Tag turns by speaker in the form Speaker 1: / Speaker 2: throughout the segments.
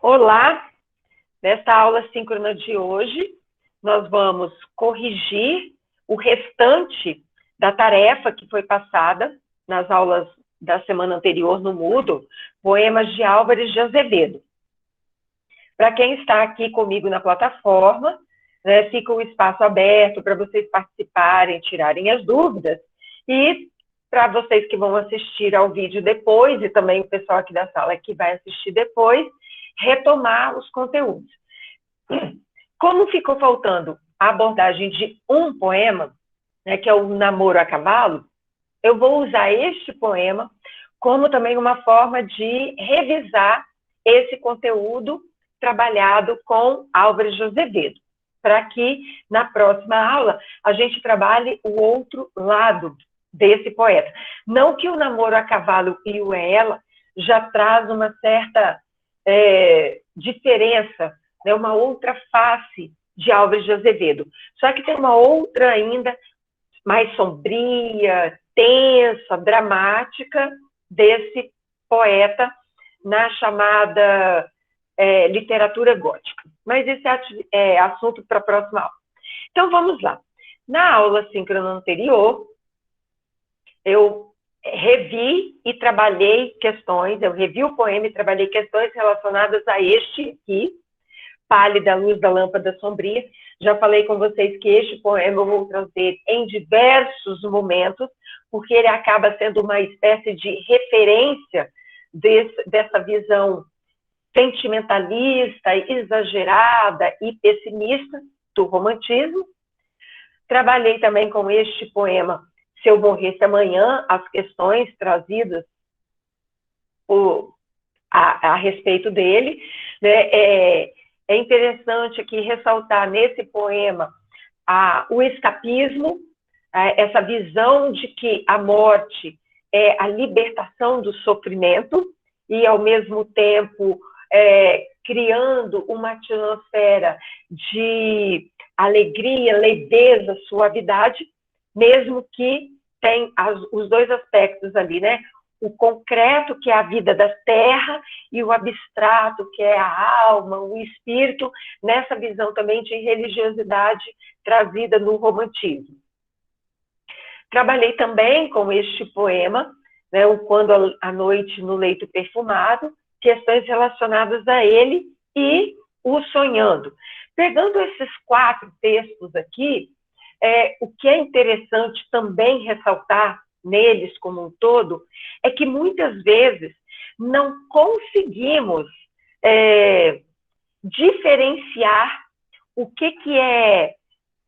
Speaker 1: Olá, nesta aula síncrona de hoje, nós vamos corrigir o restante da tarefa que foi passada nas aulas da semana anterior no Moodle, Poemas de Álvares de Azevedo. Para quem está aqui comigo na plataforma, fica o espaço aberto para vocês participarem, tirarem as dúvidas, e para vocês que vão assistir ao vídeo depois, e também o pessoal aqui da sala que vai assistir depois, retomar os conteúdos. Como ficou faltando a abordagem de um poema, que é o Namoro a Cavalo, eu vou usar este poema como também uma forma de revisar esse conteúdo trabalhado com Álvares de Azevedo, para que na próxima aula a gente trabalhe o outro lado desse poeta. Não que o Namoro a Cavalo e o Ela já traz uma certa diferença, uma outra face de Álvares de Azevedo. Só que tem uma outra ainda mais sombria, tensa, dramática desse poeta na chamada literatura gótica. Mas esse é assunto para a próxima aula. Então, vamos lá. Na aula síncrona anterior, eu revi e trabalhei questões, eu revi o poema e trabalhei questões relacionadas a este aqui, Pálida Luz da Lâmpada Sombria. Já falei com vocês que este poema eu vou trazer em diversos momentos, porque ele acaba sendo uma espécie de referência dessa visão sentimentalista, exagerada e pessimista do romantismo. Trabalhei também com este poema, Se Eu Morresse Amanhã, as questões trazidas a respeito dele. É interessante aqui ressaltar nesse poema o escapismo, essa visão de que a morte é a libertação do sofrimento e, ao mesmo tempo, criando uma atmosfera de alegria, leveza, suavidade, mesmo que tem os dois aspectos ali, o concreto, que é a vida da terra, e o abstrato, que é a alma, o espírito, nessa visão também de religiosidade trazida no romantismo. Trabalhei também com este poema, o Quando a Noite no Leito Perfumado, questões relacionadas a ele e o Sonhando. Pegando esses 4 textos aqui, o que é interessante também ressaltar neles como um todo, é que muitas vezes não conseguimos diferenciar o que é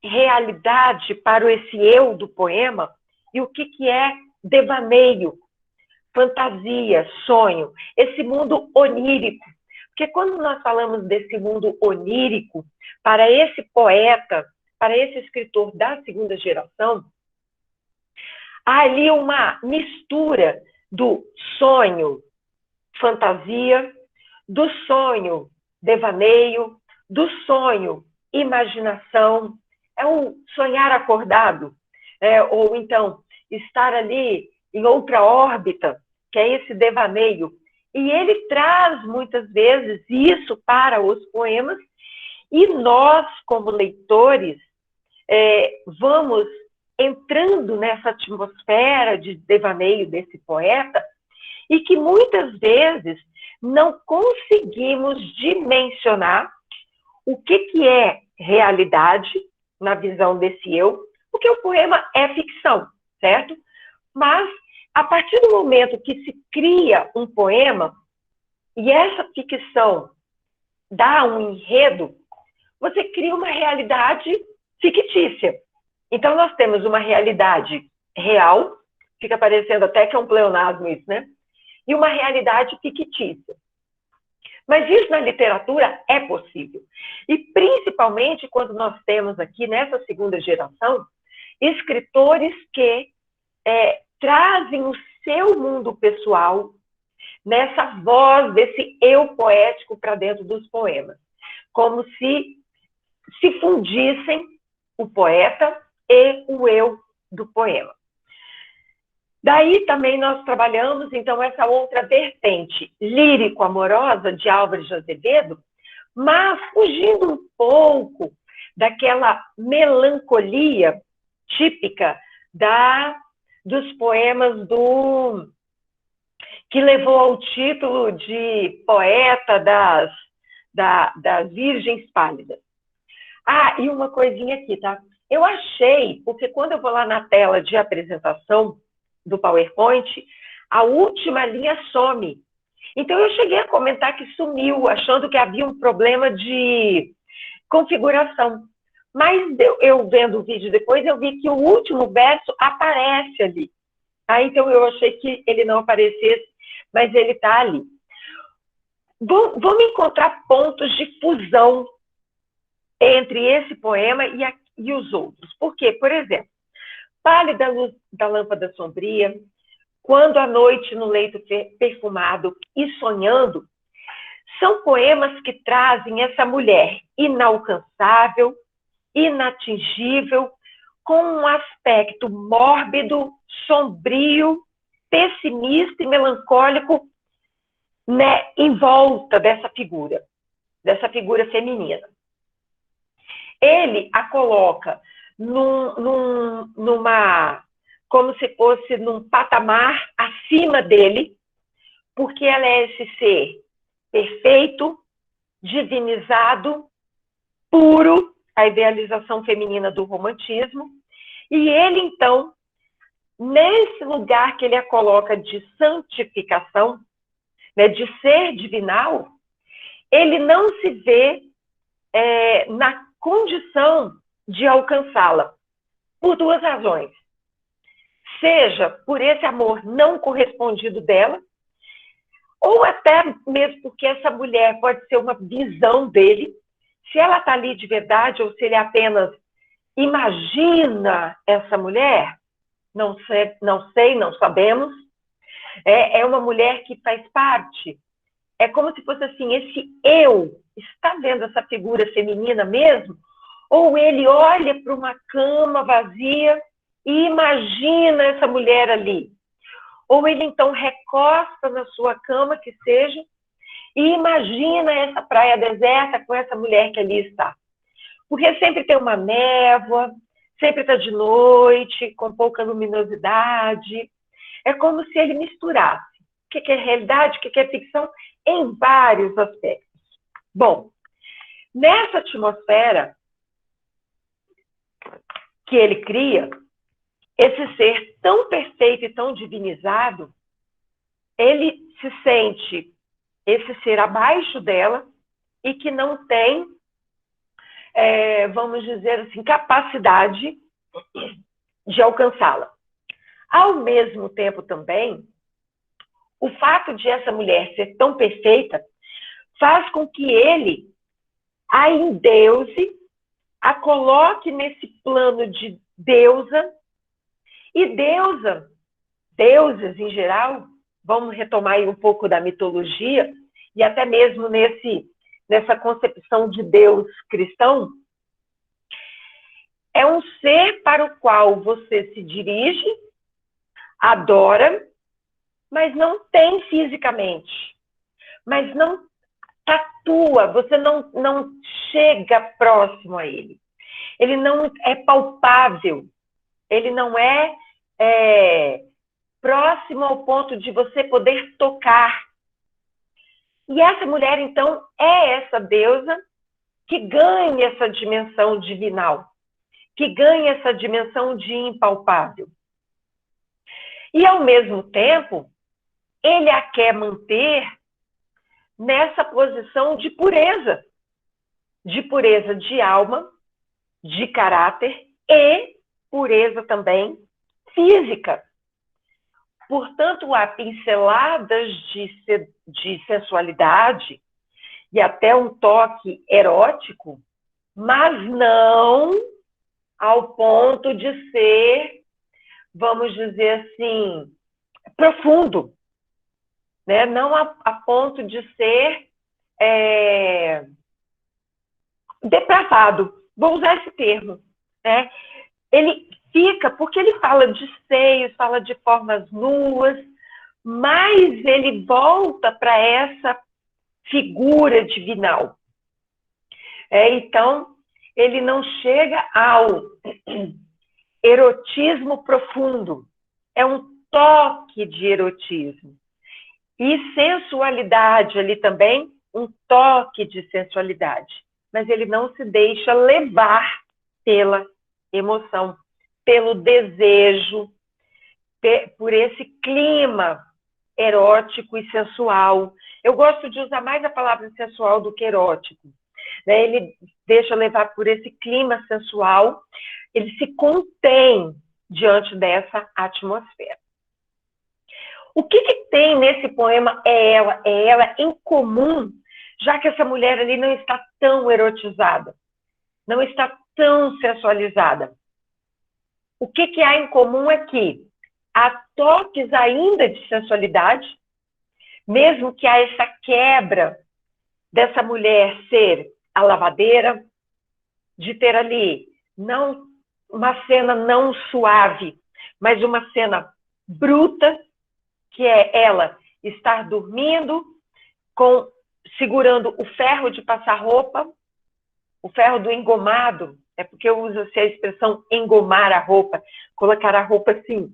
Speaker 1: realidade para esse eu do poema e o que é devaneio, fantasia, sonho, esse mundo onírico. Porque quando nós falamos desse mundo onírico, para esse poeta, para esse escritor da segunda geração, há ali uma mistura do sonho, fantasia, do sonho, devaneio, do sonho, imaginação. É um sonhar acordado, ou então estar ali em outra órbita, que é esse devaneio. E ele traz muitas vezes isso para os poemas, e nós, como leitores, vamos entrando nessa atmosfera de devaneio desse poeta, e que muitas vezes não conseguimos dimensionar o que é realidade na visão desse eu, porque o poema é ficção, certo? Mas, a partir do momento que se cria um poema, e essa ficção dá um enredo, você cria uma realidade fictícia. Então, nós temos uma realidade real, fica parecendo até que é um pleonasmo isso, e uma realidade fictícia. Mas isso na literatura é possível. E principalmente quando nós temos aqui, nessa segunda geração, escritores que trazem o seu mundo pessoal nessa voz desse eu poético para dentro dos poemas. Como se fundissem o poeta e o eu do poema. Daí também nós trabalhamos, então, essa outra vertente lírico-amorosa de Álvares de Azevedo, mas fugindo um pouco daquela melancolia típica dos poemas que levou ao título de poeta das Virgens Pálidas. Ah, e uma coisinha aqui, tá? Eu achei, porque quando eu vou lá na tela de apresentação do PowerPoint, a última linha some. Então, eu cheguei a comentar que sumiu, achando que havia um problema de configuração. Mas eu vendo o vídeo depois, eu vi que o último verso aparece ali. Então, eu achei que ele não aparecesse, mas ele está ali. Vamos encontrar pontos de fusão entre esse poema e os outros. Por quê? Por exemplo, Pálida luz da lâmpada sombria, Quando a noite no leito perfumado e sonhando, são poemas que trazem essa mulher inalcançável, inatingível, com um aspecto mórbido, sombrio, pessimista e melancólico, né, em volta dessa figura feminina. Ele a coloca como se fosse num patamar acima dele, porque ela é esse ser perfeito, divinizado, puro, a idealização feminina do romantismo, e ele, então, nesse lugar que ele a coloca de santificação, né, de ser divinal, ele não se vê na condição de alcançá-la, por duas razões. Seja por esse amor não correspondido dela, ou até mesmo porque essa mulher pode ser uma visão dele, se ela está ali de verdade ou se ele apenas imagina essa mulher, não sei, não sabemos. É uma mulher que faz parte. É como se fosse assim, esse eu está vendo essa figura feminina mesmo? Ou ele olha para uma cama vazia e imagina essa mulher ali? Ou ele então recosta na sua cama, que seja, e imagina essa praia deserta com essa mulher que ali está? Porque sempre tem uma névoa, sempre está de noite, com pouca luminosidade. É como se ele misturasse o que é realidade, o que é ficção, em vários aspectos. Bom, nessa atmosfera que ele cria, esse ser tão perfeito e tão divinizado, ele se sente esse ser abaixo dela e que não tem, vamos dizer assim, capacidade de alcançá-la. Ao mesmo tempo também, o fato de essa mulher ser tão perfeita faz com que ele a endeuse, a coloque nesse plano de deusa, e deuses em geral, vamos retomar aí um pouco da mitologia, e até mesmo nessa concepção de Deus cristão, é um ser para o qual você se dirige, adora, mas não tem fisicamente, mas não tatua, você não chega próximo a ele. Ele não é palpável, ele não é próximo ao ponto de você poder tocar. E essa mulher, então, é essa deusa que ganha essa dimensão divinal, que ganha essa dimensão de impalpável. E, ao mesmo tempo, ele a quer manter nessa posição de pureza de alma, de caráter e pureza também física. Portanto, há pinceladas de sensualidade e até um toque erótico, mas não ao ponto de ser, vamos dizer assim, profundo, né? Não a ponto de ser depravado, vou usar esse termo, né? Ele fica, porque ele fala de seios, fala de formas nuas, mas ele volta para essa figura divinal. Então, ele não chega ao erotismo profundo, é um toque de erotismo. E sensualidade ali também, um toque de sensualidade. Mas ele não se deixa levar pela emoção, pelo desejo, por esse clima erótico e sensual. Eu gosto de usar mais a palavra sensual do que erótico. Ele deixa levar por esse clima sensual, ele se contém diante dessa atmosfera. O que tem nesse poema é ela em comum, já que essa mulher ali não está tão erotizada, não está tão sensualizada. O que há em comum é que há toques ainda de sensualidade, mesmo que há essa quebra dessa mulher ser a lavadeira, de ter ali não uma cena não suave, mas uma cena bruta, que é ela estar dormindo, segurando o ferro de passar roupa, o ferro do engomado, é porque eu uso a expressão engomar a roupa, colocar a roupa assim,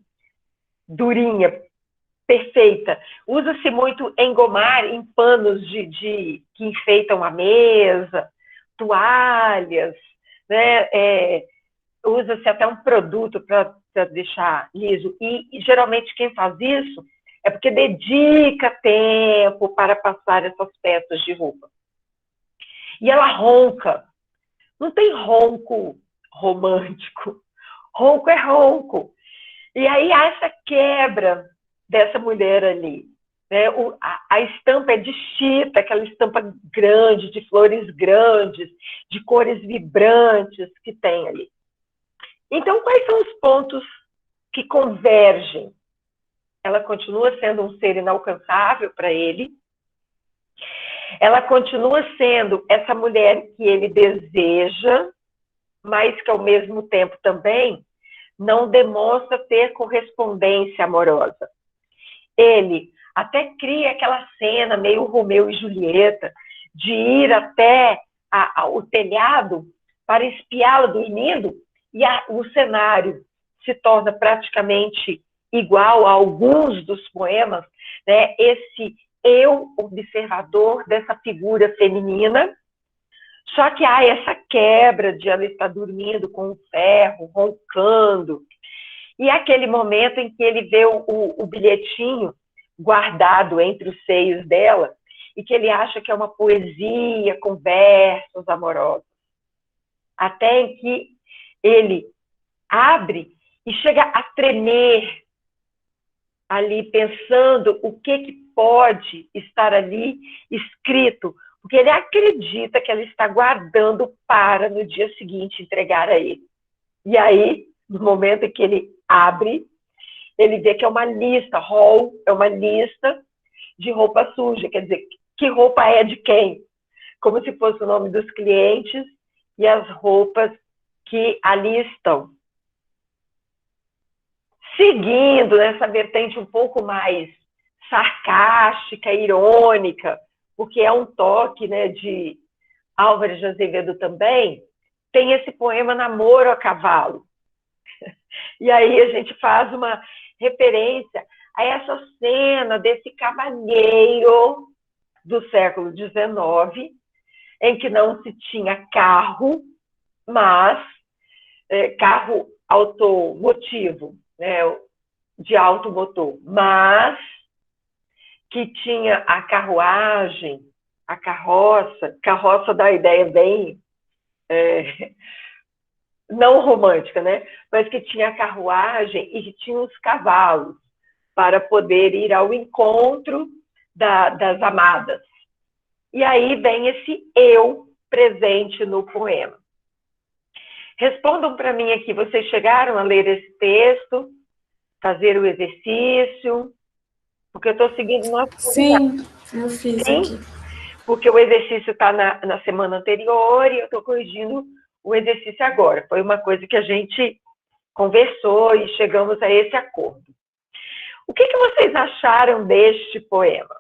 Speaker 1: durinha, perfeita. Usa-se muito engomar em panos que enfeitam a mesa, toalhas, né? Usa-se até um produto para deixar liso. E geralmente quem faz isso é porque dedica tempo para passar essas peças de roupa. E ela ronca. Não tem ronco romântico. Ronco é ronco. E aí há essa quebra dessa mulher ali. A estampa é de chita, aquela estampa grande, de flores grandes, de cores vibrantes que tem ali. Então, quais são os pontos que convergem? Ela continua sendo um ser inalcançável para ele. Ela continua sendo essa mulher que ele deseja, mas que ao mesmo tempo também não demonstra ter correspondência amorosa. Ele até cria aquela cena meio Romeu e Julieta, de ir até o telhado para espiá-la dormindo, e o cenário se torna praticamente igual a alguns dos poemas, né? Esse eu observador dessa figura feminina, só que há essa quebra de ela estar dormindo com o ferro, roncando, e aquele momento em que ele vê o bilhetinho guardado entre os seios dela, e que ele acha que é uma poesia com versos amorosos. Até em que ele abre e chega a tremer ali, pensando o que pode estar ali escrito, porque ele acredita que ela está guardando para, no dia seguinte, entregar a ele. E aí, no momento em que ele abre, ele vê que é uma lista, haul é uma lista de roupa suja, quer dizer, que roupa é de quem? Como se fosse o nome dos clientes e as roupas que ali estão. Seguindo nessa vertente um pouco mais sarcástica, irônica, porque é um toque, né, de Álvares de Azevedo também, tem esse poema Namoro a Cavalo. E aí a gente faz uma referência a essa cena desse cavalheiro do século XIX, em que não se tinha carro, mas carro automotivo, né, de alto motor, mas que tinha a carruagem, a carroça dá a ideia bem não romântica, né? Mas que tinha a carruagem e que tinha os cavalos para poder ir ao encontro das amadas. E aí vem esse eu presente no poema. Respondam para mim aqui, vocês chegaram a ler esse texto, fazer o exercício? Porque eu estou seguindo o nosso...
Speaker 2: Sim, eu fiz aqui.
Speaker 1: Porque o exercício está na semana anterior e eu estou corrigindo o exercício agora. Foi uma coisa que a gente conversou e chegamos a esse acordo. O que vocês acharam deste poema?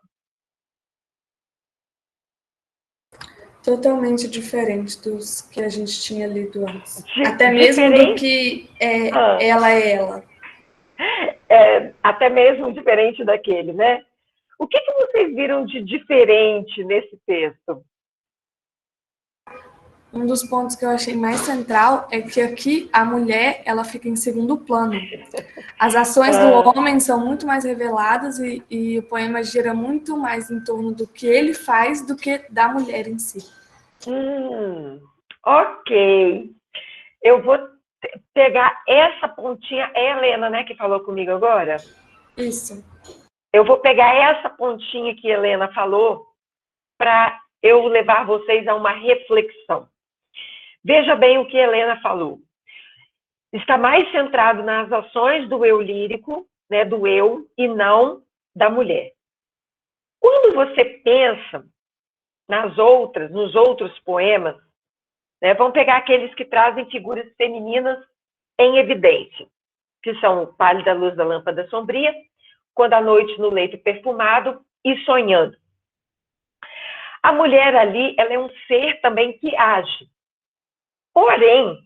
Speaker 2: Totalmente diferente dos que a gente tinha lido antes. Até mesmo
Speaker 1: Diferente?
Speaker 2: do que ela é ela.
Speaker 1: Até mesmo diferente daquele, né? O que vocês viram de diferente nesse texto?
Speaker 2: Um dos pontos que eu achei mais central é que aqui a mulher ela fica em segundo plano. As ações do homem são muito mais reveladas e o poema gira muito mais em torno do que ele faz do que da mulher em si.
Speaker 1: Ok. Eu vou pegar essa pontinha. É a Helena, né, que falou comigo agora?
Speaker 2: Isso.
Speaker 1: Eu vou pegar essa pontinha que a Helena falou para eu levar vocês a uma reflexão. Veja bem o que a Helena falou. Está mais centrado nas ações do eu lírico, né, do eu, e não da mulher. Quando você pensa nos outros poemas, né, vamos pegar aqueles que trazem figuras femininas em evidência, que são o Pálida Luz da Lâmpada Sombria, Quando a Noite no Leito Perfumado e Sonhando. A mulher ali, ela é um ser também que age. Porém,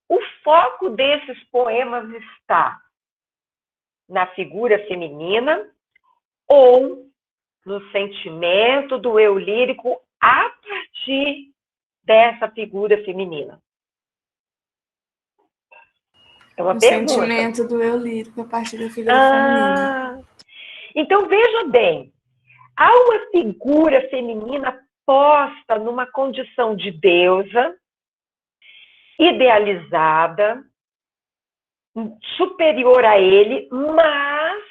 Speaker 1: o foco desses poemas está na figura feminina ou no sentimento do eu lírico a partir dessa figura feminina? É uma pergunta.
Speaker 2: O sentimento do eu lírico a partir da figura feminina.
Speaker 1: Então, veja bem, há uma figura feminina posta numa condição de deusa, idealizada, superior a ele, mas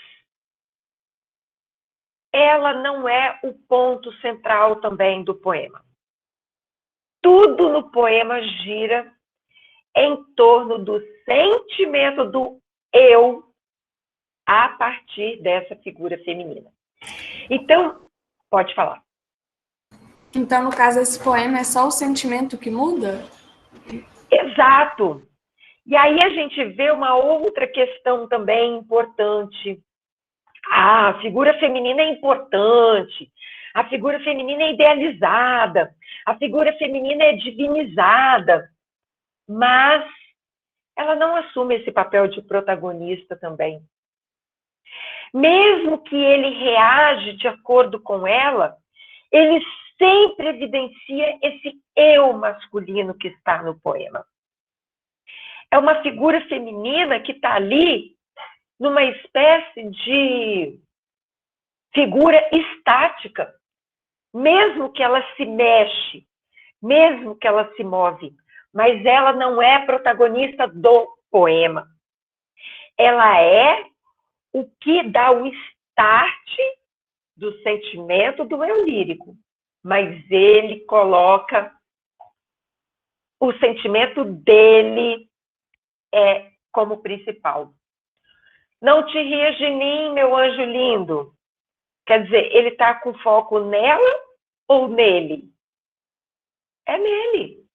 Speaker 1: ela não é o ponto central também do poema. Tudo no poema gira em torno do sentimento do eu a partir dessa figura feminina. Então, pode falar.
Speaker 2: Então, no caso, esse poema é só o sentimento que muda?
Speaker 1: Exato. E aí a gente vê uma outra questão também importante. A figura feminina é importante, a figura feminina é idealizada, a figura feminina é divinizada, mas ela não assume esse papel de protagonista também. Mesmo que ele reage de acordo com ela, ele sempre evidencia esse eu masculino que está no poema. É uma figura feminina que está ali numa espécie de figura estática, mesmo que ela se mexe, mesmo que ela se move, mas ela não é protagonista do poema. Ela é o que dá o start do sentimento do eu lírico, mas ele coloca o sentimento dele como principal. Não te rias de mim, meu anjo lindo. Quer dizer, ele está com foco nela ou nele? É nele.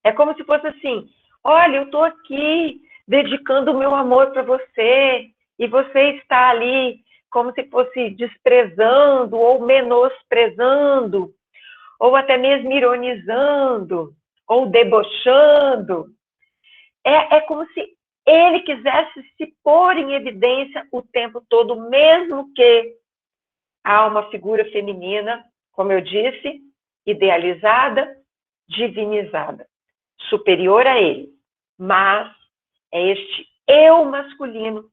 Speaker 1: É como se fosse assim, olha, eu estou aqui dedicando o meu amor para você, e você está ali como se fosse desprezando ou menosprezando, ou até mesmo ironizando, ou debochando. É como se ele quisesse se pôr em evidência o tempo todo, mesmo que há uma figura feminina, como eu disse, idealizada, divinizada, superior a ele. Mas é este eu masculino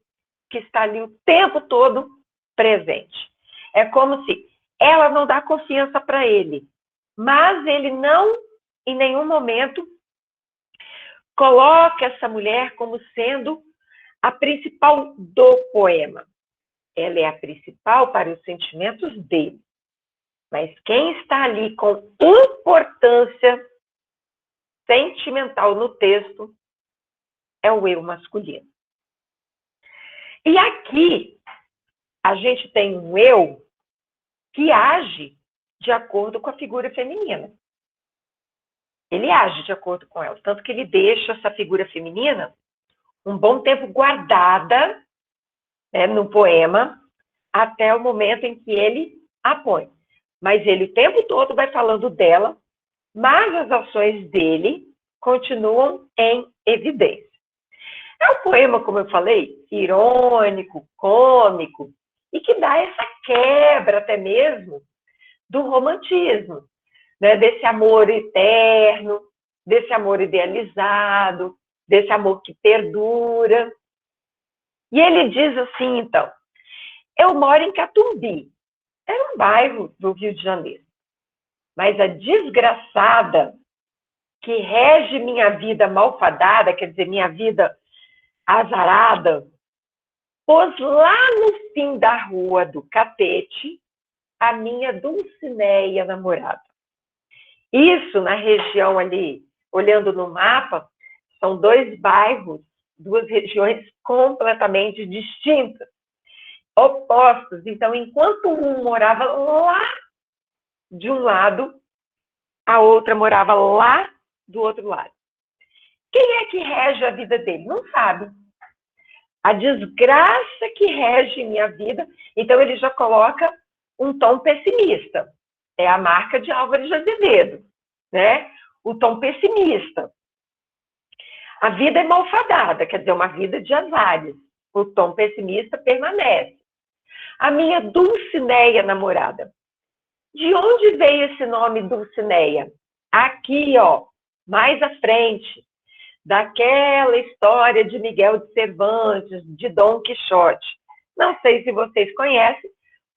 Speaker 1: que está ali o tempo todo presente. É como se ela não dá confiança para ele, mas ele não, em nenhum momento, coloca essa mulher como sendo a principal do poema. Ela é a principal para os sentimentos dele. Mas quem está ali com importância sentimental no texto é o eu masculino. E aqui a gente tem um eu que age de acordo com a figura feminina. ele age de acordo com ela. Tanto que ele deixa essa figura feminina um bom tempo guardada, né, no poema, até o momento em que ele a põe. Mas ele o tempo todo vai falando dela, mas as ações dele continuam em evidência. É um poema, como eu falei, irônico, cômico, e que dá essa quebra até mesmo do romantismo, né? Desse amor eterno, desse amor idealizado, desse amor que perdura. E ele diz assim, então, eu moro em Catumbi, era um bairro do Rio de Janeiro, mas a desgraçada que rege minha vida malfadada, quer dizer, minha vida azarada, pôs lá no fim da rua do Catete a minha Dulcineia namorada. Isso na região ali, olhando no mapa, são dois bairros, duas regiões completamente distintas, opostos. Então, enquanto um morava lá de um lado, a outra morava lá do outro lado. Quem é que rege a vida dele? Não sabe. A desgraça que rege minha vida, então ele já coloca um tom pessimista. É a marca de Álvares de Azevedo, né? O tom pessimista. A vida é malfadada, quer dizer, uma vida de azares. O tom pessimista permanece. A minha Dulcineia namorada. De onde veio esse nome Dulcineia? Aqui, ó, mais à frente, daquela história de Miguel de Cervantes, de Dom Quixote. Não sei se vocês conhecem,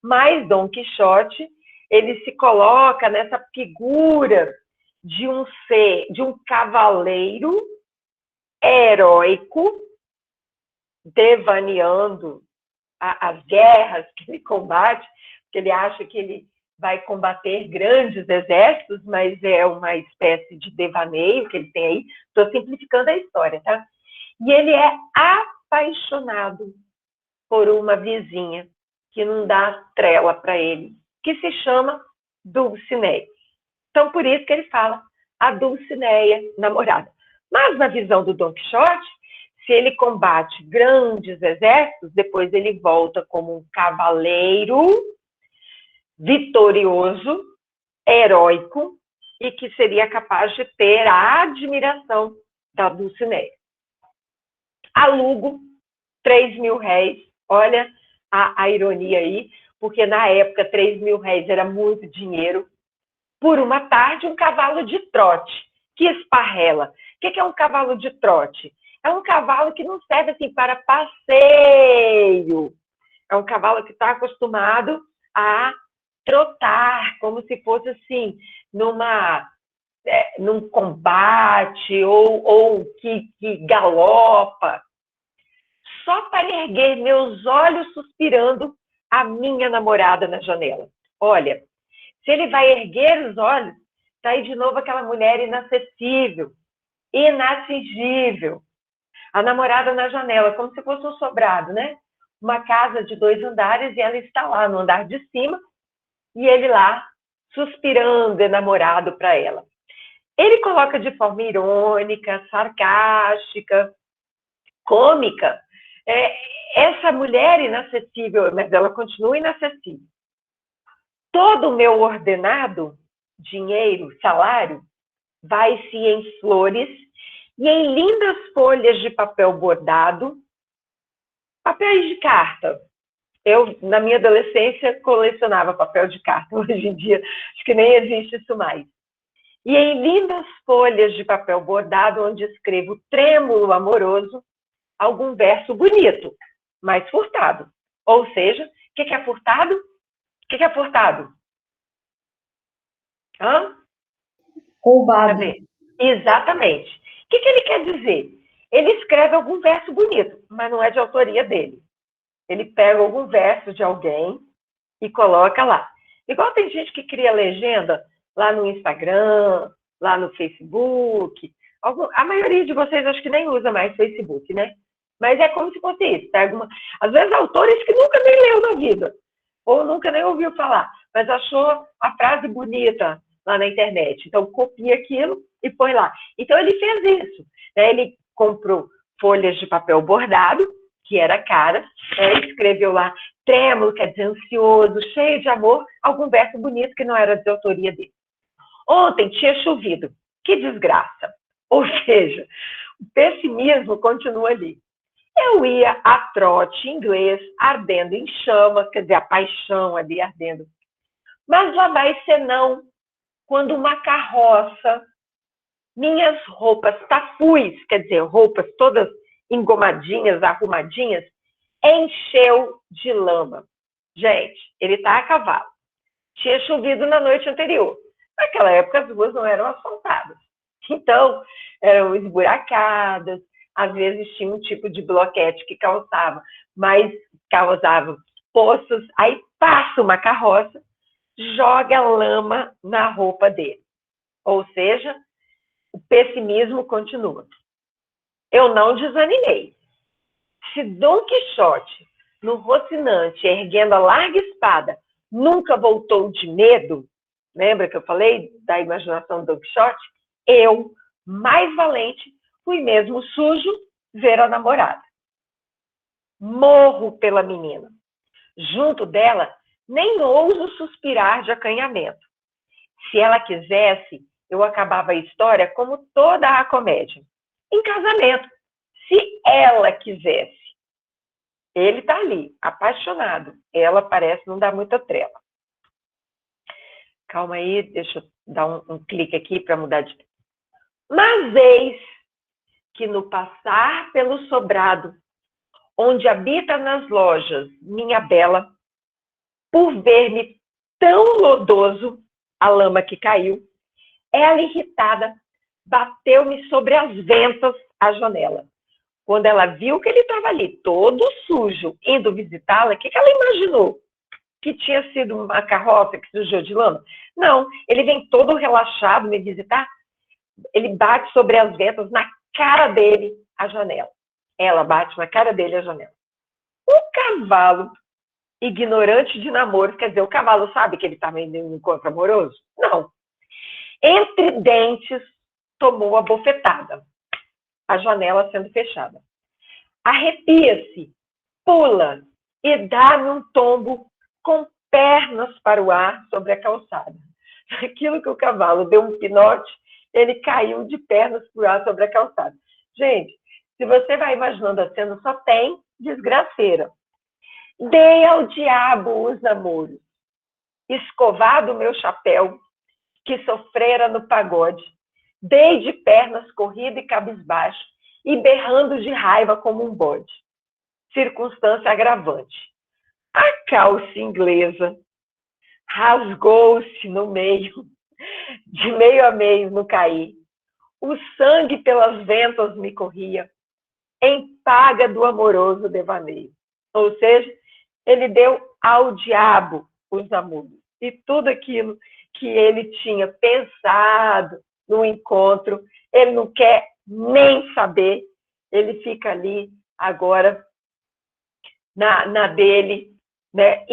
Speaker 1: mas Dom Quixote, ele se coloca nessa figura de um ser, de um cavaleiro heróico, devaneando as guerras que ele combate, porque ele acha que ele vai combater grandes exércitos, mas é uma espécie de devaneio que ele tem aí. Estou simplificando a história, tá? E ele é apaixonado por uma vizinha que não dá trela para ele, que se chama Dulcineia. Então, por isso que ele fala a Dulcineia namorada. Mas na visão do Dom Quixote, se ele combate grandes exércitos, depois ele volta como um cavaleiro vitorioso, heróico, e que seria capaz de ter a admiração da Dulcineia. Alugo 3.000 réis, olha a ironia aí, porque na época 3.000 réis era muito dinheiro, por uma tarde um cavalo de trote, que esparrela. O que é um cavalo de trote? É um cavalo que não serve assim para passeio, é um cavalo que está acostumado a trotar, como se fosse assim, num combate, ou que galopa, só para erguer meus olhos suspirando a minha namorada na janela. Olha, se ele vai erguer os olhos, está aí de novo aquela mulher inacessível, inatingível. A namorada na janela, como se fosse um sobrado, né? Uma casa de 2 andares e ela está lá no andar de cima, e ele lá, suspirando, enamorado para ela. Ele coloca de forma irônica, sarcástica, cômica, essa mulher inacessível, mas ela continua inacessível. Todo o meu ordenado, dinheiro, salário, vai-se em flores e em lindas folhas de papel bordado, papéis de carta. Eu, na minha adolescência, colecionava papel de carta. Hoje em dia, acho que nem existe isso mais. E em lindas folhas de papel bordado, onde escrevo trêmulo amoroso, algum verso bonito, mas furtado. Ou seja, o que é furtado? O que é furtado? Hã?
Speaker 3: Roubado.
Speaker 1: Exatamente. O que ele quer dizer? Ele escreve algum verso bonito, mas não é de autoria dele. Ele pega algum verso de alguém e coloca lá. Igual tem gente que cria legenda lá no Instagram, lá no Facebook. A maioria de vocês acho que nem usa mais Facebook, né? Mas é como se fosse isso. Pega às vezes autores que nunca nem leu na vida, ou nunca nem ouviu falar, mas achou a frase bonita lá na internet. Então, copia aquilo e põe lá. Então, ele fez isso. Né? Ele comprou folhas de papel bordado, que era cara, né? Escreveu lá, trêmulo, quer dizer, ansioso, cheio de amor, algum verso bonito que não era de autoria dele. Ontem tinha chovido. Que desgraça. Ou seja, o pessimismo continua ali. Eu ia a trote inglês, ardendo em chama, quer dizer, a paixão ali ardendo. Mas lá vai senão, quando uma carroça, minhas roupas tafus, quer dizer, roupas todas engomadinhas, arrumadinhas, encheu de lama. Gente, ele está a cavalo. Tinha chovido na noite anterior. Naquela época, as ruas não eram asfaltadas. Então, eram esburacadas, às vezes tinha um tipo de bloquete que causava poços, aí passa uma carroça, joga lama na roupa dele. Ou seja, o pessimismo continua. Eu não desanimei. Se Dom Quixote, no Rocinante, erguendo a larga espada, nunca voltou de medo, lembra que eu falei da imaginação do Dom Quixote? Eu, mais valente, fui mesmo sujo ver a namorada. Morro pela menina. Junto dela, nem ouso suspirar de acanhamento. Se ela quisesse, eu acabava a história como toda a comédia. Em casamento, se ela quisesse. Ele está ali, apaixonado. Ela parece não dar muita trela. Calma aí, deixa eu dar um clique aqui para mudar de... Mas eis que no passar pelo sobrado, onde habita nas lojas minha bela, por ver-me tão lodoso, a lama que caiu, ela irritada bateu-me sobre as ventas a janela. Quando ela viu que ele estava ali, todo sujo, indo visitá-la, o que ela imaginou? Que tinha sido uma carroça que sujou de lama? Não, ele vem todo relaxado me visitar, ele bate sobre as ventas, na cara dele, a janela. Ela bate na cara dele a janela. O cavalo, ignorante de namoro, quer dizer, o cavalo sabe que ele está em um encontro amoroso? Não. Entre dentes, tomou a bofetada. A janela sendo fechada. Arrepia-se, pula e dá-me um tombo com pernas para o ar sobre a calçada. Aquilo que o cavalo deu um pinote, ele caiu de pernas para o ar sobre a calçada. Gente, se você vai imaginando a cena, só tem desgraceira. Dei ao diabo os namoros, escovado o meu chapéu, que sofrera no pagode, dei de pernas corrido e cabisbaixo, e berrando de raiva como um bode. Circunstância agravante. A calça inglesa rasgou-se no meio, de meio a meio no cair. O sangue pelas ventas me corria, em paga do amoroso devaneio. Ou seja, ele deu ao diabo os namoros. E tudo aquilo que ele tinha pensado no encontro, ele não quer nem saber, ele fica ali agora na dele, né,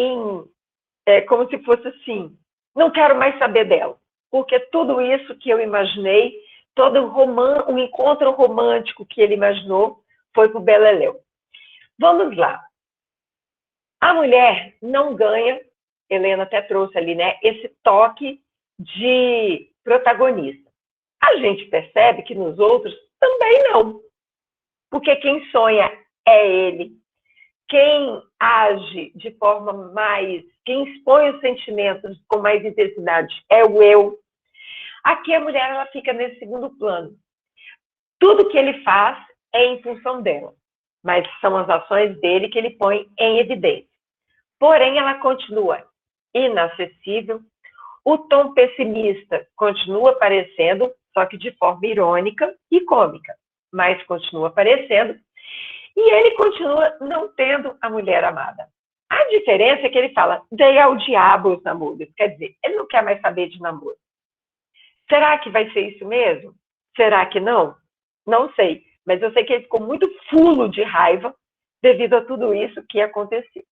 Speaker 1: como se fosse assim, não quero mais saber dela, porque tudo isso que eu imaginei, todo o encontro romântico que ele imaginou, foi para o beleléu. Vamos lá. A mulher não ganha, Helena até trouxe ali, né, esse toque de protagonista. A gente percebe que nos outros também não. Porque quem sonha é ele. Quem age de forma mais... Quem expõe os sentimentos com mais intensidade é o eu. Aqui a mulher ela fica nesse segundo plano. Tudo que ele faz é em função dela. Mas são as ações dele que ele põe em evidência. Porém, ela continua inacessível. O tom pessimista continua aparecendo, só que de forma irônica e cômica, mas continua aparecendo, e ele continua não tendo a mulher amada. A diferença é que ele fala, dei ao diabo os namoros, quer dizer, ele não quer mais saber de namoro. Será que vai ser isso mesmo? Será que não? Não sei, mas eu sei que ele ficou muito fulo de raiva devido a tudo isso que aconteceu.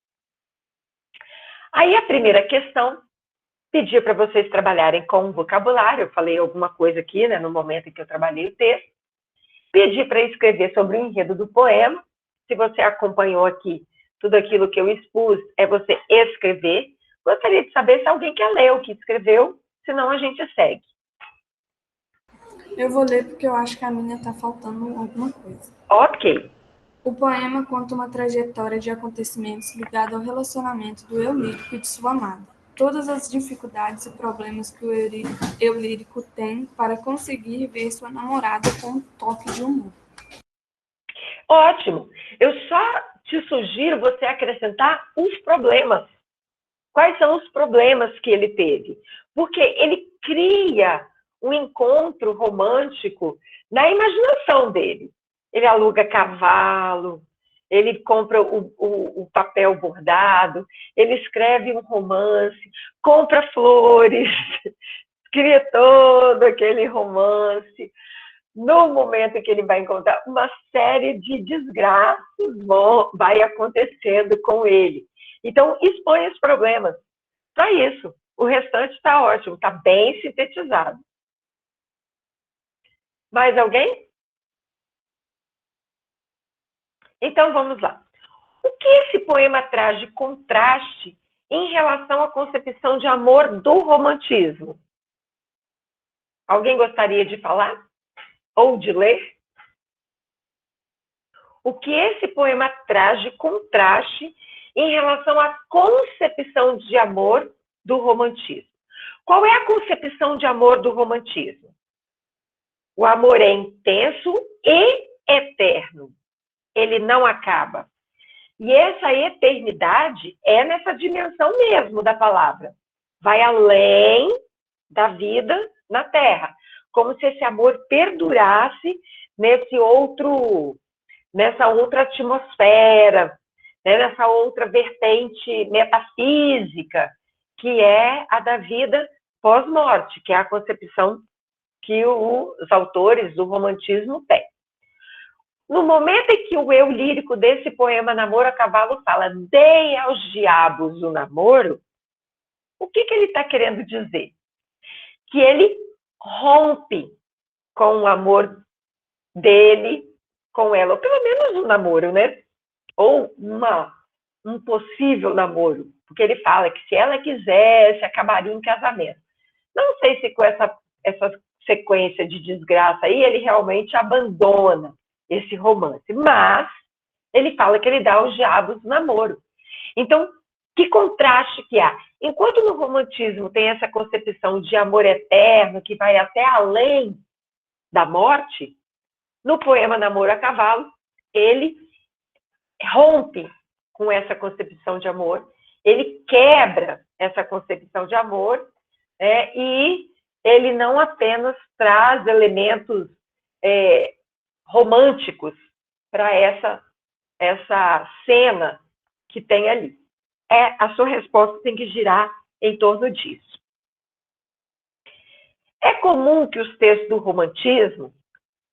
Speaker 1: Aí a primeira questão Pedi para vocês trabalharem com o vocabulário, eu falei alguma coisa aqui, né, no momento em que eu trabalhei o texto. Pedi para escrever sobre o enredo do poema. Se você acompanhou aqui tudo aquilo que eu expus, é você escrever. Gostaria de saber se alguém quer ler o que escreveu, senão a gente segue.
Speaker 2: Eu vou ler porque eu acho que a minha está faltando alguma coisa.
Speaker 1: Ok.
Speaker 2: O poema conta uma trajetória de acontecimentos ligada ao relacionamento do eu lírico e de sua amada. Todas as dificuldades e problemas que o eu lírico tem para conseguir ver sua namorada com um toque de humor.
Speaker 1: Ótimo. Eu só te sugiro você acrescentar os problemas. Quais são os problemas que ele teve? Porque ele cria um encontro romântico na imaginação dele. Ele aluga cavalo, ele compra o papel bordado, ele escreve um romance, compra flores, cria todo aquele romance. No momento em que ele vai encontrar, uma série de desgraças vai acontecendo com ele. Então, expõe os problemas. Só isso. O restante está ótimo, está bem sintetizado. Mais alguém? Então, vamos lá. O que esse poema traz de contraste em relação à concepção de amor do romantismo? Alguém gostaria de falar? Ou de ler? O que esse poema traz de contraste em relação à concepção de amor do romantismo? Qual é a concepção de amor do romantismo? O amor é intenso e eterno. Ele não acaba. E essa eternidade é nessa dimensão mesmo da palavra. Vai além da vida na Terra. Como se esse amor perdurasse nessa outra atmosfera, né, nessa outra vertente metafísica, que é a da vida pós-morte, que é a concepção que os autores do romantismo têm. No momento em que o eu lírico desse poema Namoro a Cavalo fala dei aos diabos o namoro, o que ele está querendo dizer? Que ele rompe com o amor dele com ela, ou pelo menos um namoro, né? Ou um possível namoro, porque ele fala que se ela quisesse, acabaria em casamento. Não sei se com essa sequência de desgraça aí, ele realmente abandona esse romance, mas ele fala que ele dá aos diabos o namoro. Então, que contraste que há. Enquanto no romantismo tem essa concepção de amor eterno, que vai até além da morte, no poema Namoro a Cavalo, ele rompe com essa concepção de amor, ele quebra essa concepção de amor, e ele não apenas traz elementos românticos para essa cena que tem ali. A sua resposta tem que girar em torno disso. É comum que os textos do romantismo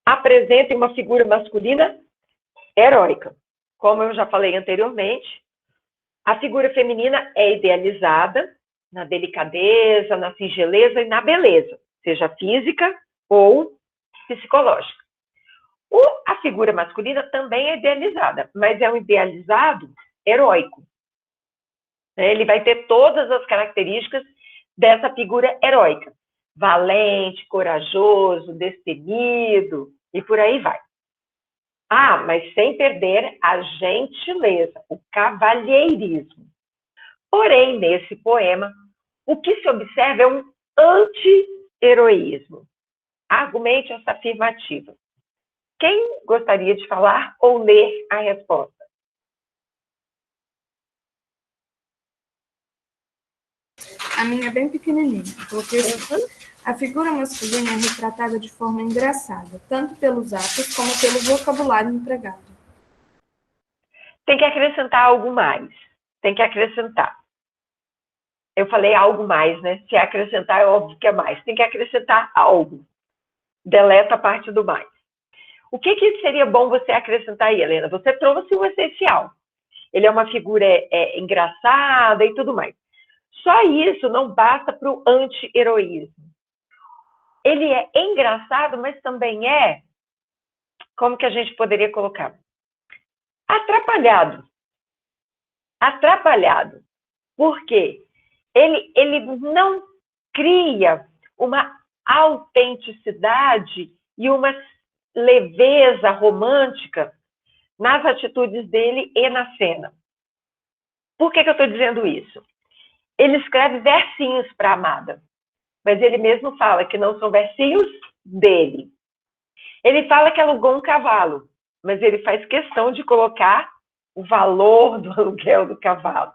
Speaker 1: apresentem uma figura masculina heróica. Como eu já falei anteriormente, a figura feminina é idealizada na delicadeza, na singeleza e na beleza, seja física ou psicológica. A figura masculina também é idealizada, mas é um idealizado heróico. Ele vai ter todas as características dessa figura heróica. Valente, corajoso, destemido e por aí vai. Mas sem perder a gentileza, o cavalheirismo. Porém, nesse poema, o que se observa é um anti-heroísmo. Argumente essa afirmativa. Quem gostaria de falar ou ler a resposta?
Speaker 2: A minha é bem pequenininha, porque a figura masculina é retratada de forma engraçada, tanto pelos atos como pelo vocabulário empregado.
Speaker 1: Tem que acrescentar algo mais. Tem que acrescentar. Eu falei algo mais, né? Se acrescentar, é óbvio que é mais. Tem que acrescentar algo. Deleta a parte do mais. O que seria bom você acrescentar aí, Helena? Você trouxe o essencial. Ele é uma figura engraçada e tudo mais. só isso não basta para o anti-heroísmo. Ele é engraçado, mas também é, como que a gente poderia colocar? Atrapalhado. Atrapalhado. Por quê? Ele não cria uma autenticidade e uma leveza romântica nas atitudes dele e na cena. Por que eu estou dizendo isso? Ele escreve versinhos para a amada, mas ele mesmo fala que não são versinhos dele. Ele fala que alugou um cavalo, mas ele faz questão de colocar o valor do aluguel do cavalo.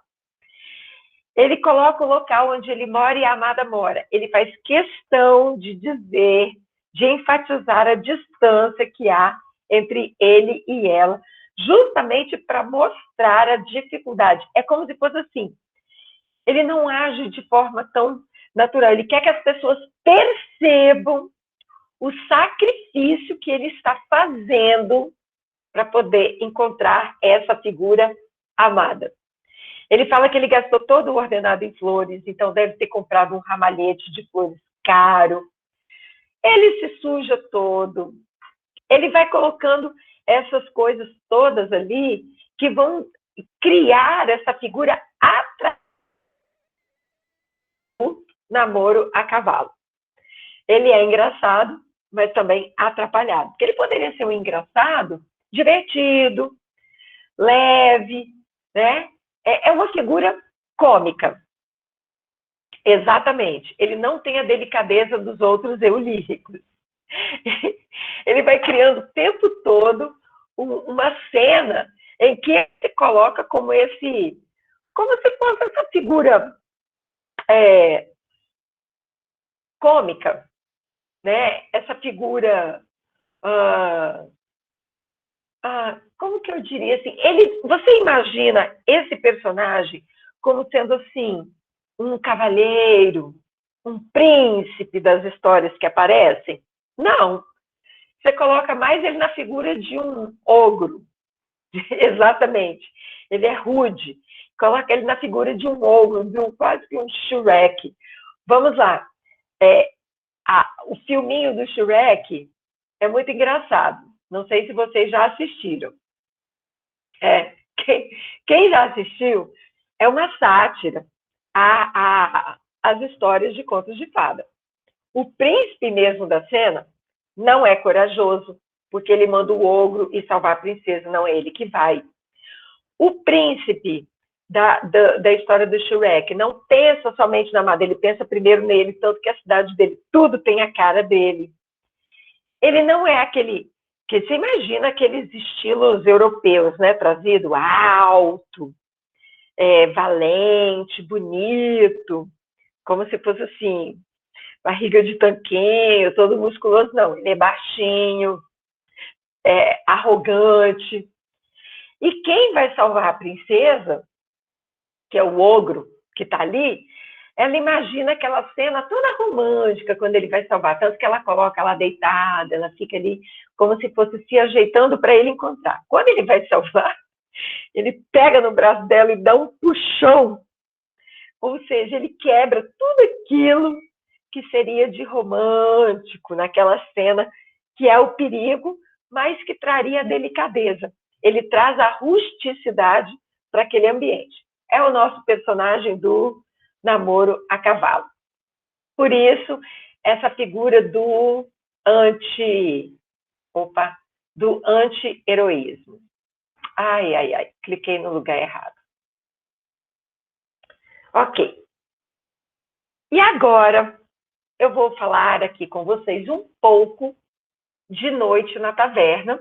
Speaker 1: Ele coloca o local onde ele mora e a amada mora. Ele faz questão de dizer, de enfatizar a distância que há entre ele e ela, justamente para mostrar a dificuldade. É como se fosse assim. Ele não age de forma tão natural. Ele quer que as pessoas percebam o sacrifício que ele está fazendo para poder encontrar essa figura amada. Ele fala que ele gastou todo o ordenado em flores, então deve ter comprado um ramalhete de flores caro. Ele se suja todo. Ele vai colocando essas coisas todas ali que vão criar essa figura atrativa do namoro a cavalo. Ele é engraçado, mas também atrapalhado. Porque ele poderia ser um engraçado, divertido, leve, né? É uma figura cômica. Exatamente. Ele não tem a delicadeza dos outros eulíricos. Ele vai criando o tempo todo uma cena em que ele coloca como se fosse essa figura cômica, né? Essa figura, como que eu diria assim? Você imagina esse personagem como sendo assim um cavalheiro, um príncipe das histórias que aparecem? Não. Você coloca mais ele na figura de um ogro. Exatamente. Ele é rude. Coloca ele na figura de um ogro, quase que um Shrek. Vamos lá. O filminho do Shrek é muito engraçado. Não sei se vocês já assistiram. Quem já assistiu é uma sátira às histórias de contos de fada. O príncipe mesmo da cena não é corajoso, porque ele manda o ogro ir salvar a princesa, não é ele que vai. O príncipe da história do Shrek não pensa somente na amada, ele pensa primeiro nele, tanto que a cidade dele, tudo tem a cara dele. Ele não é aquele, que você imagina aqueles estilos europeus, né, trazido alto, valente, bonito, como se fosse assim, barriga de tanquinho, todo musculoso, não, ele é baixinho, arrogante. E quem vai salvar a princesa, que é o ogro que está ali, ela imagina aquela cena toda romântica quando ele vai salvar, tanto que ela coloca ela deitada, ela fica ali como se fosse se ajeitando para ele encontrar. Quando ele vai salvar, ele pega no braço dela e dá um puxão, ou seja, ele quebra tudo aquilo que seria de romântico naquela cena, que é o perigo, mas que traria a delicadeza. Ele traz a rusticidade para aquele ambiente. É o nosso personagem do namoro a cavalo. Por isso, essa figura do anti-heroísmo. Ai, cliquei no lugar errado. Ok. E agora, eu vou falar aqui com vocês um pouco de Noite na Taverna.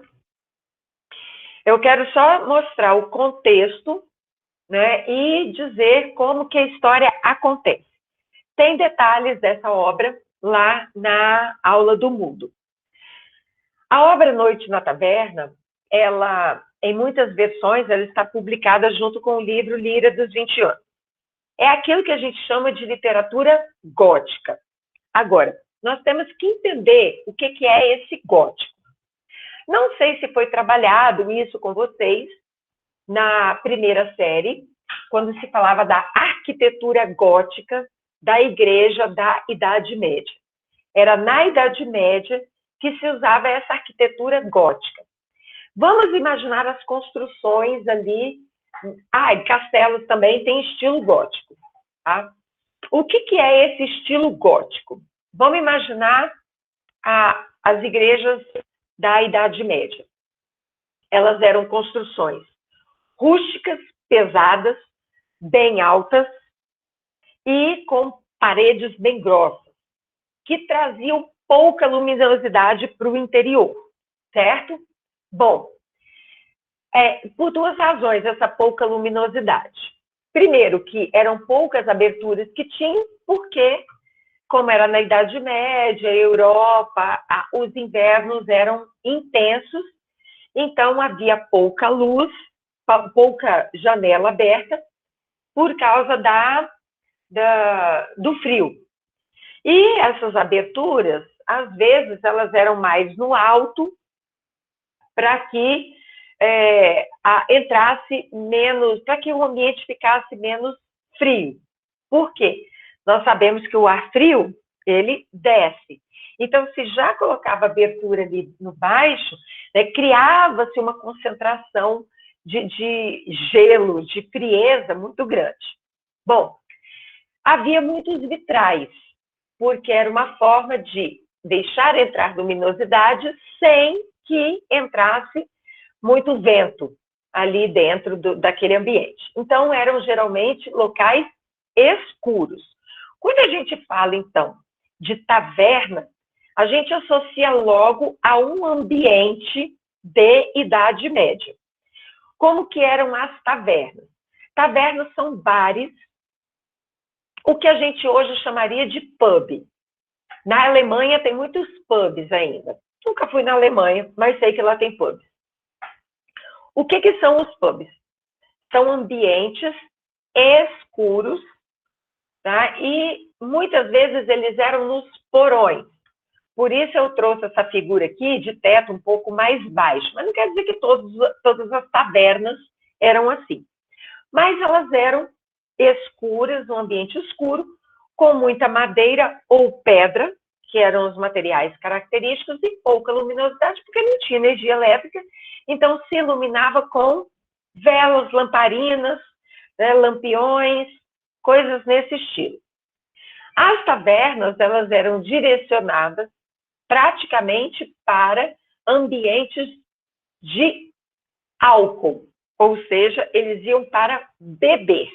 Speaker 1: Eu quero só mostrar o contexto, né, e dizer como que a história acontece. Tem detalhes dessa obra lá na aula do Mudo. A obra Noite na Taverna, ela, em muitas versões, ela está publicada junto com o livro Lira dos 20 anos. É aquilo que a gente chama de literatura gótica. Agora, nós temos que entender o que é esse gótico. Não sei se foi trabalhado isso com vocês na primeira série, quando se falava da arquitetura gótica da igreja da Idade Média. Era na Idade Média que se usava essa arquitetura gótica. Vamos imaginar as construções ali. Castelos também tem estilo gótico. Tá? O que é esse estilo gótico? Vamos imaginar as igrejas da Idade Média. Elas eram construções rústicas, pesadas, bem altas e com paredes bem grossas, que traziam pouca luminosidade para o interior, certo? Bom, por duas razões essa pouca luminosidade. Primeiro, que eram poucas aberturas que tinham, porque, como era na Idade Média, Europa, os invernos eram intensos, então havia pouca luz, pouca janela aberta, por causa do frio. E essas aberturas, às vezes, elas eram mais no alto, para que entrasse menos, para que o ambiente ficasse menos frio. Por quê? Nós sabemos que o ar frio, ele desce. Então, se já colocava abertura ali no baixo, criava-se uma concentração de gelo, de frieza muito grande. Bom, havia muitos vitrais, porque era uma forma de deixar entrar luminosidade sem que entrasse muito vento ali dentro daquele ambiente. Então, eram geralmente locais escuros. Quando a gente fala, então, de taverna, a gente associa logo a um ambiente de Idade Média. Como que eram as tavernas? Tavernas são bares, o que a gente hoje chamaria de pub. Na Alemanha tem muitos pubs ainda. Nunca fui na Alemanha, mas sei que lá tem pubs. O que são os pubs? São ambientes escuros, tá? E muitas vezes eles eram nos porões. Por isso eu trouxe essa figura aqui de teto um pouco mais baixo. Mas não quer dizer que todas as tavernas eram assim. Mas elas eram escuras, um ambiente escuro, com muita madeira ou pedra, que eram os materiais característicos, e pouca luminosidade, porque não tinha energia elétrica. Então, se iluminava com velas, lamparinas, lampiões, coisas nesse estilo. As tavernas, elas eram direcionadas praticamente para ambientes de álcool, ou seja, eles iam para beber.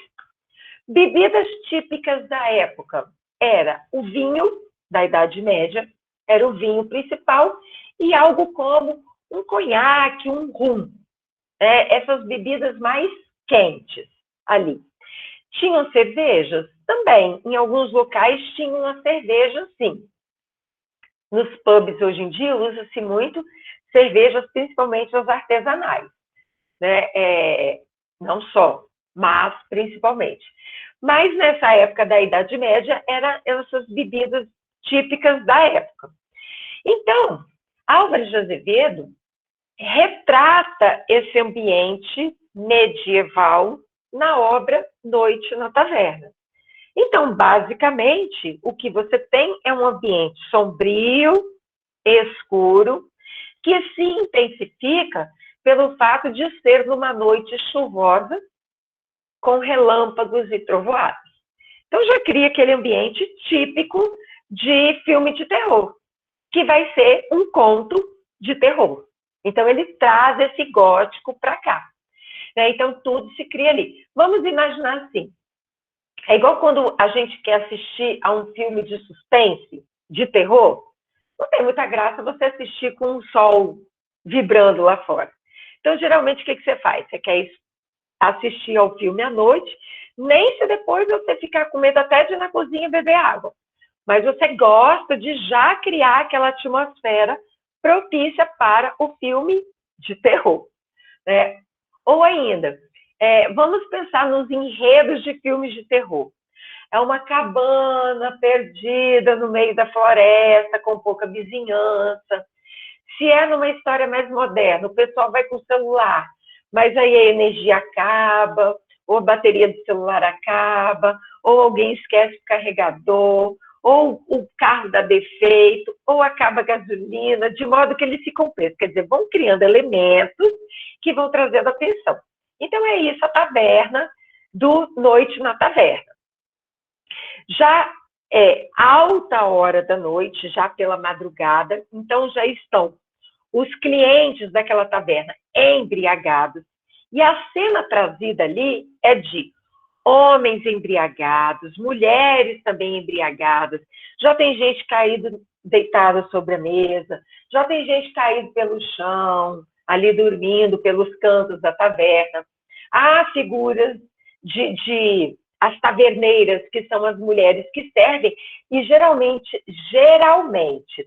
Speaker 1: Bebidas típicas da época era o vinho da Idade Média, era o vinho principal, e algo como um conhaque, um rum. Essas bebidas mais quentes ali. Tinham cervejas? Também. Em alguns locais tinham a cerveja, sim. Nos pubs, hoje em dia, usa-se muito cervejas, principalmente as artesanais. Não só, mas principalmente. Mas nessa época da Idade Média, eram essas bebidas típicas da época. Então, Álvares de Azevedo retrata esse ambiente medieval na obra Noite na Taverna. Então, basicamente, o que você tem é um ambiente sombrio, escuro, que se intensifica pelo fato de ser numa noite chuvosa, com relâmpagos e trovoadas. Então, já cria aquele ambiente típico de filme de terror, que vai ser um conto de terror. Então, ele traz esse gótico para cá. Então, tudo se cria ali. Vamos imaginar assim. É igual quando a gente quer assistir a um filme de suspense, de terror. Não tem muita graça você assistir com o sol vibrando lá fora. Então, geralmente, o que você faz? Você quer assistir ao filme à noite, nem se depois você ficar com medo até de ir na cozinha beber água. Mas você gosta de já criar aquela atmosfera propícia para o filme de terror. Ou ainda, vamos pensar nos enredos de filmes de terror. É uma cabana perdida no meio da floresta, com pouca vizinhança. Se é numa história mais moderna, o pessoal vai com o celular, mas aí a energia acaba, ou a bateria do celular acaba, ou alguém esquece o carregador, ou o carro dá defeito, ou acaba a gasolina, de modo que eles ficam presos. Quer dizer, vão criando elementos que vão trazendo atenção. Então, é isso a taverna do Noite na Taverna. Já é alta hora da noite, já pela madrugada, então já estão os clientes daquela taverna embriagados, e a cena trazida ali é de homens embriagados, mulheres também embriagadas, já tem gente caído, deitada sobre a mesa, já tem gente caído pelo chão, ali dormindo pelos cantos da taverna. Há figuras as taverneiras, que são as mulheres que servem, e geralmente,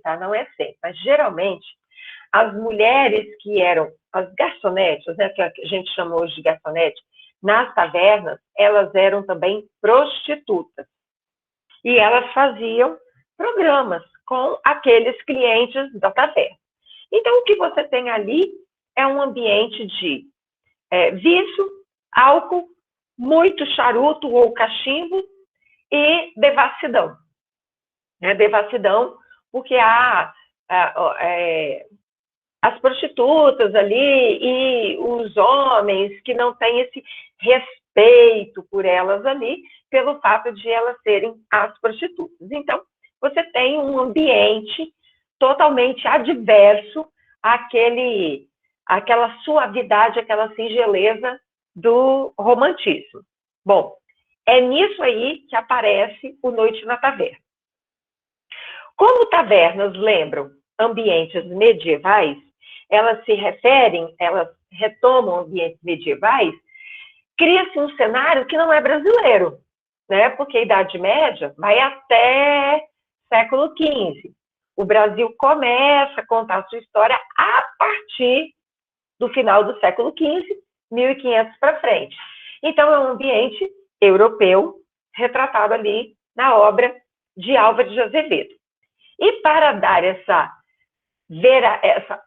Speaker 1: tá? Não é sempre, mas geralmente, as mulheres que eram as garçonetes, né, que a gente chama hoje de garçonete, nas tavernas, elas eram também prostitutas. E elas faziam programas com aqueles clientes da taverna. Então, o que você tem ali é um ambiente de vício, álcool, muito charuto ou cachimbo e devassidão. Devassidão, porque há as prostitutas ali e os homens que não têm esse respeito por elas ali, pelo fato de elas serem as prostitutas. Então, você tem um ambiente totalmente adverso àquela suavidade, aquela singeleza do romantismo. Bom, é nisso aí que aparece o Noite na Taverna. Como tavernas lembram ambientes medievais, elas retomam ambientes medievais, cria-se um cenário que não é brasileiro, né? Porque a Idade Média vai até século XV. O Brasil começa a contar a sua história a partir do final do século XV, 1500 para frente. Então, é um ambiente europeu, retratado ali na obra de Álvares de Azevedo. E para dar essa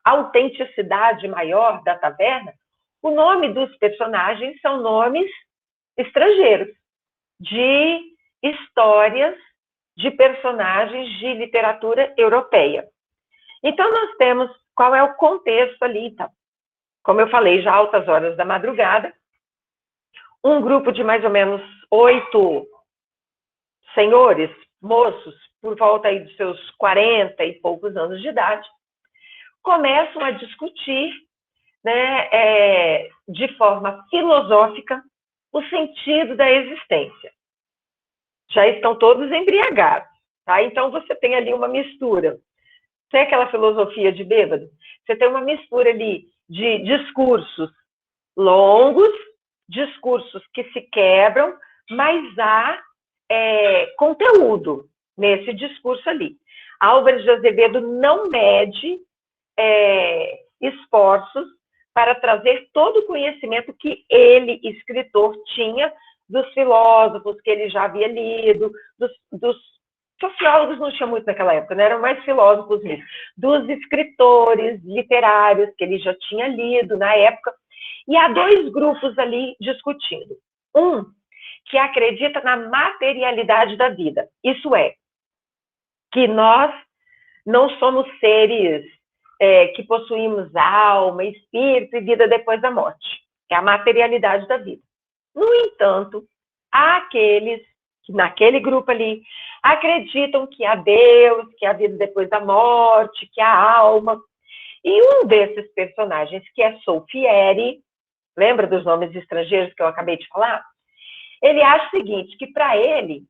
Speaker 1: autenticidade maior da taverna, o nome dos personagens são nomes estrangeiros, de histórias de personagens de literatura europeia. Então, nós temos qual é o contexto ali, então. Como eu falei, já altas horas da madrugada, um grupo de mais ou menos 8 senhores, moços, por volta aí dos seus 40 e poucos anos de idade, começam a discutir, né, de forma filosófica o sentido da existência. Já estão todos embriagados, tá? Então, você tem ali uma mistura. Tem aquela filosofia de bêbado? Você tem uma mistura ali de discursos longos, discursos que se quebram, mas há conteúdo nesse discurso ali. Álvares de Azevedo não mede esforços para trazer todo o conhecimento que ele, escritor, tinha dos filósofos que ele já havia lido, dos sociólogos não tinha muito naquela época, né? Eram mais filósofos mesmo, dos escritores literários que ele já tinha lido na época. E há 2 grupos ali discutindo. Um que acredita na materialidade da vida, isso é, que nós não somos seres que possuímos alma, espírito e vida depois da morte. É a materialidade da vida. No entanto, há aqueles que naquele grupo ali acreditam que há Deus, que há vida depois da morte, que há alma. E um desses personagens, que é Solfieri, lembra dos nomes estrangeiros que eu acabei de falar? Ele acha o seguinte, que para ele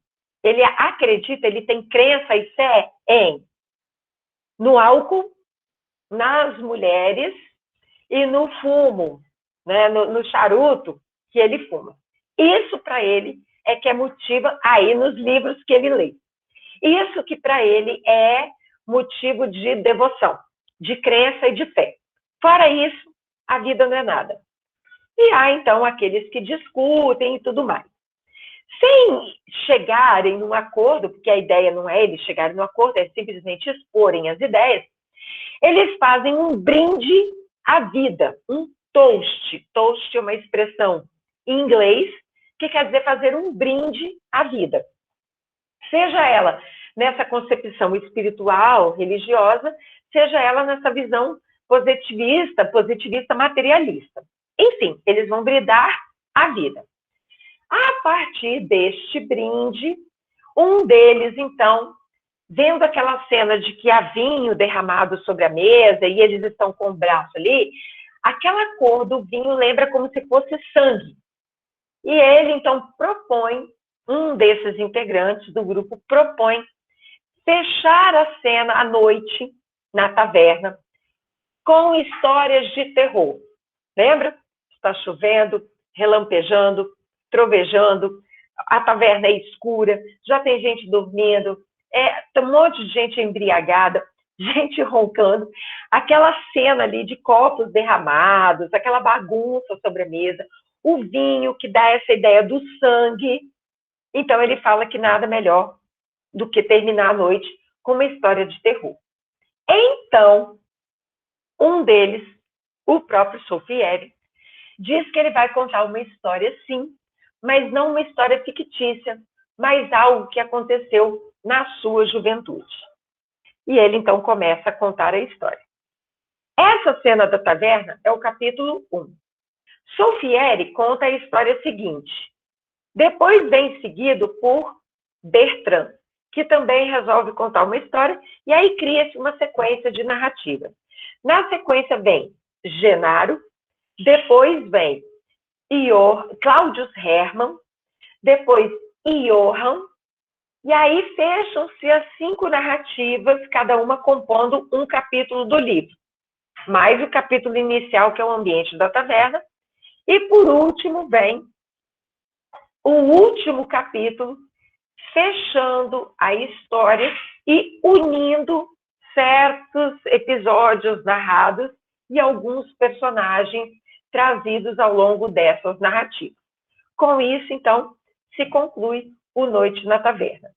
Speaker 1: acredita, ele tem crença e fé no álcool, nas mulheres e no fumo, né, no charuto que ele fuma. Isso para ele é que é motivo aí nos livros que ele lê. Isso que para ele é motivo de devoção, de crença e de fé. Fora isso, a vida não é nada. E há, então, aqueles que discutem e tudo mais. Sem chegarem num acordo, porque a ideia não é eles chegarem num acordo, é simplesmente exporem as ideias, eles fazem um brinde à vida, um toast. Toast é uma expressão em inglês que quer dizer fazer um brinde à vida. Seja ela nessa concepção espiritual, religiosa, seja ela nessa visão positivista materialista. Enfim, eles vão brindar a vida. A partir deste brinde, um deles, então, vendo aquela cena de que há vinho derramado sobre a mesa e eles estão com o braço ali, aquela cor do vinho lembra como se fosse sangue. E ele, então, propõe, um desses integrantes do grupo propõe fechar a cena à noite, na taverna, com histórias de terror. Lembra? Está chovendo, relampejando, trovejando, a taverna é escura, já tem gente dormindo, tem um monte de gente embriagada, gente roncando, aquela cena ali de copos derramados, aquela bagunça sobre a mesa, o vinho que dá essa ideia do sangue. Então ele fala que nada melhor do que terminar a noite com uma história de terror. Então, um deles, o próprio Solfieri, diz que ele vai contar uma história, sim, mas não uma história fictícia, mas algo que aconteceu na sua juventude. E ele, então, começa a contar a história. Essa cena da taverna é o capítulo 1. Solfieri conta a história seguinte. Depois vem seguido por Bertrand, que também resolve contar uma história, e aí cria-se uma sequência de narrativa. Na sequência vem Genaro, depois vem Claudius Hermann, depois Johann, e aí fecham-se as 5 narrativas, cada uma compondo um capítulo do livro, mais o capítulo inicial, que é o ambiente da taverna, e por último vem o último capítulo, fechando a história e unindo certos episódios narrados e alguns personagens trazidos ao longo dessas narrativas. Com isso, então, se conclui o Noite na Taverna.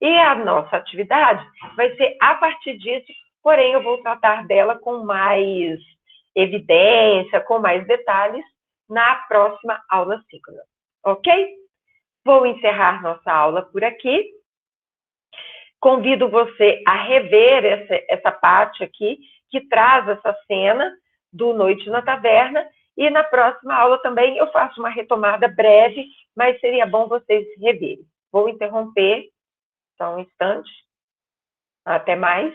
Speaker 1: E a nossa atividade vai ser a partir disso, porém eu vou tratar dela com mais evidência, com mais detalhes, na próxima aula síncrona. Ok? Vou encerrar nossa aula por aqui. Convido você a rever essa parte aqui, que traz essa cena do Noite na Taverna, e na próxima aula também eu faço uma retomada breve, mas seria bom vocês reverem. Vou interromper, só um instante. Até mais.